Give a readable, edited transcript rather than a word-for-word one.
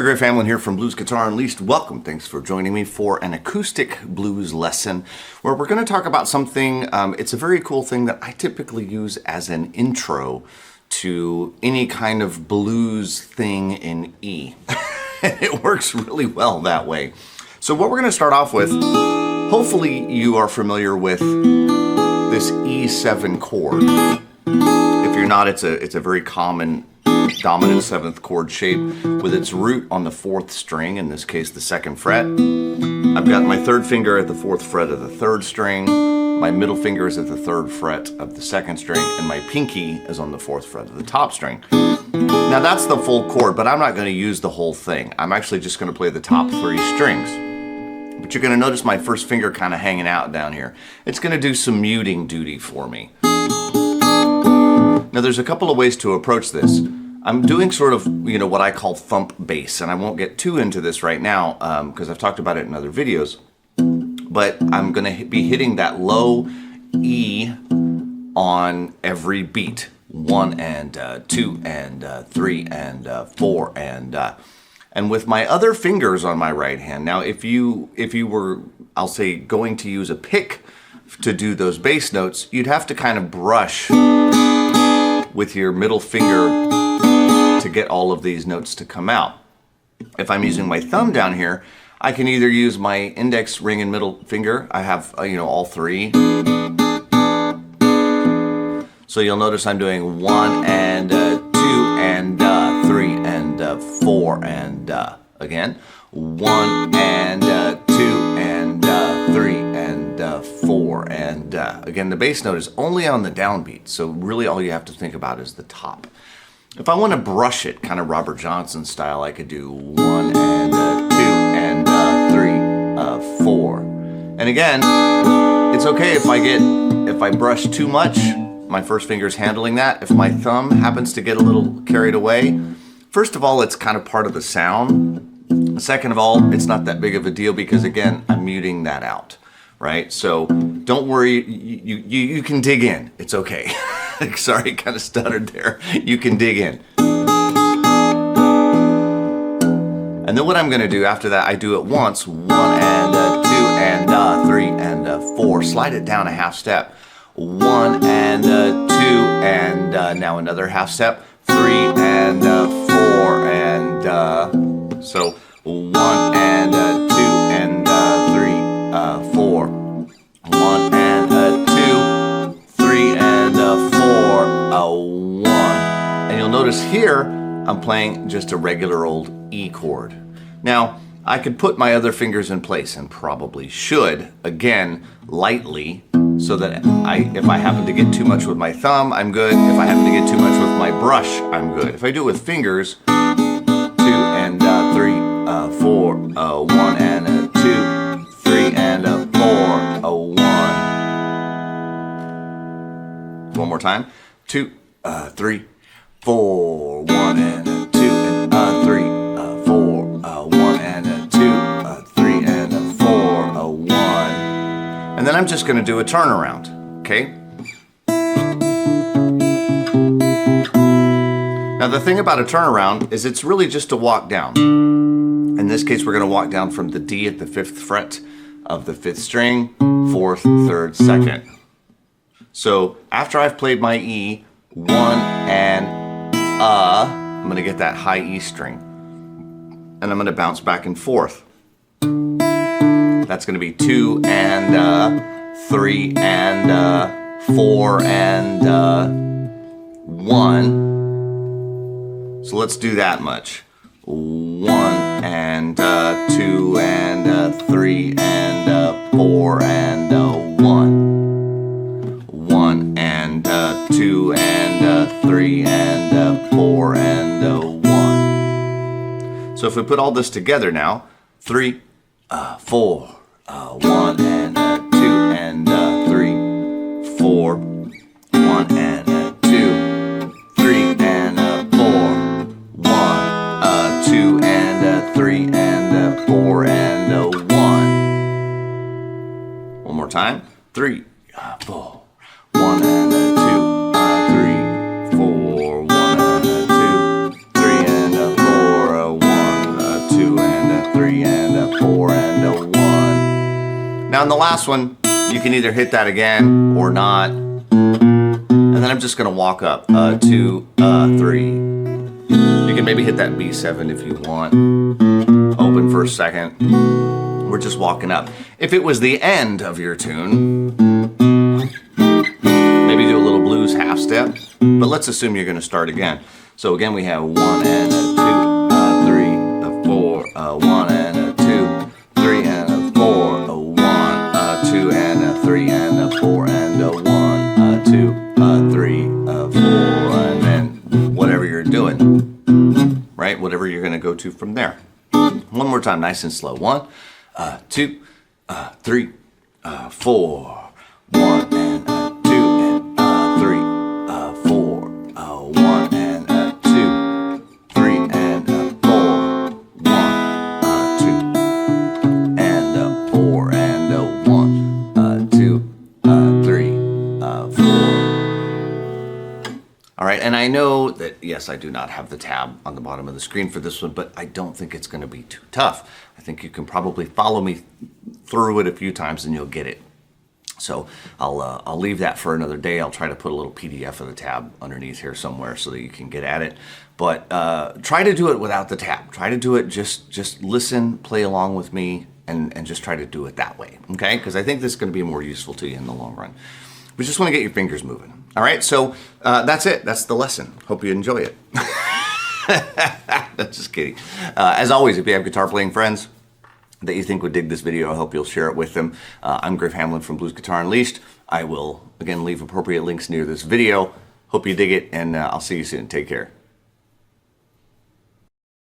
Great Family here from Blues Guitar Unleashed. Welcome. Thanks for joining me for an acoustic blues lesson where we're going to talk about something. It's a very cool thing that I typically use as an intro to any kind of blues thing in E. It works really well that way. So what we're going to start off with, hopefully you are familiar with this E7 chord. If you're not, it's a very common dominant 7th chord shape with its root on the 4th string, in this case the 2nd fret. I've got my 3rd finger at the 4th fret of the 3rd string, my middle finger is at the 3rd fret of the 2nd string, and my pinky is on the 4th fret of the top string. Now that's the full chord, but I'm not going to use the whole thing. I'm actually just going to play the top 3 strings. But you're going to notice my first finger kind of hanging out down here. It's going to do some muting duty for me. Now there's a couple of ways to approach this. I'm doing sort of, what I call thump bass, and I won't get too into this right now because I've talked about it in other videos, but I'm going to be hitting that low E on every beat. 1 and 2 and 3 and 4 and with my other fingers on my right hand. Now if you were, I'll say, going to use a pick to do those bass notes, you'd have to kind of brush with your middle finger to get all of these notes to come out. If I'm using my thumb down here, I can either use my index, ring, and middle finger. I have, all 3. So you'll notice I'm doing 1 and 2 and 3 and 4 and again 1 and 2 and 3 and 4 and again, the bass note is only on the downbeat, so really all you have to think about is the top. If I want to brush it, kind of Robert Johnson style, I could do 1 and 2 and 3, 4. And again, it's okay if I brush too much. My first finger's handling that. If my thumb happens to get a little carried away, first of all, it's kind of part of the sound. Second of all, it's not that big of a deal because again, I'm muting that out, right? So don't worry, you can dig in. It's okay. Sorry, kind of stuttered there. You can dig in. And then what I'm going to do after that, I do it once. 1 and 2 and 3 and 4. Slide it down a half step. 1 and 2 and now another half step. 3 and 4 and so 1 and 2 and 3, 4. 1 and 2, 3 and 4, 1. And you'll notice here I'm playing just a regular old E chord. Now I could put my other fingers in place, and probably should, again, lightly, so that if I happen to get too much with my thumb, I'm good. If I happen to get too much with my brush, I'm good. If I do it with fingers, 2 and 3, 4, 1 and 2, 3 and 4, 1. One more time. 2, 3, 4, 1 and 2 and 3, 4, 1 and 2, 3 and 4, 1. And then I'm just going to do a turnaround, okay? Now the thing about a turnaround is it's really just a walk down. In this case, we're going to walk down from the D at the 5th fret of the 5th string, 4th, 3rd, 2nd. So after I've played my E, 1 and I'm going to get that high E string. And I'm going to bounce back and forth. That's going to be 2 and 3 and 4 and 1. So let's do that much. 1 and 2 and 3 and 4 and 1. 1 and 2 and 3 and 4 and 1. So if we put all this together now, 3, 4, 1 and 2 and 3, 4, 1 and 2, 3 and 4, 1, 2 and 3 and 4 and 1. One more time. 3, 4, 1 and 2, 3, 4, 1 and 2, 3 and 4, 1, 3 and a 4 and a 1. Now in the last one, you can either hit that again or not. And then I'm just gonna walk up, 2, 3. You can maybe hit that B7 if you want. Open for a second. We're just walking up. If it was the end of your tune, maybe do a little blues half step, but let's assume you're gonna start again. So again, we have 1 and a 2, 3, a 4, 1 and a 2, 3 and a 4, a 1, 2 and a 3 and a 4 and a 1, 2, 3, 4, and then whatever you're doing, right? Whatever you're gonna go to from there. One more time, nice and slow. 1, 2, 3, 4, 1 and a 2 and a 3, 4, 1 and a 2, 3 and a 4, 1, 2 and a 4 and a 1, 2, 3, 4. All right, and I know that, yes, I do not have the tab on the bottom of the screen for this one, but I don't think it's going to be too tough. I think you can probably follow me through it a few times and you'll get it. So I'll leave that for another day. I'll try to put a little PDF of the tab underneath here somewhere so that you can get at it. But try to do it without the tab. Try to do it, just listen, play along with me, and just try to do it that way, okay? Because I think this is going to be more useful to you in the long run. We just want to get your fingers moving. All right, so that's it. That's the lesson. Hope you enjoy it. Just kidding. As always, if you have guitar playing friends that you think would dig this video, I hope you'll share it with them. I'm Griff Hamlin from Blues Guitar Unleashed. I will, again, leave appropriate links near this video. Hope you dig it, and I'll see you soon. Take care.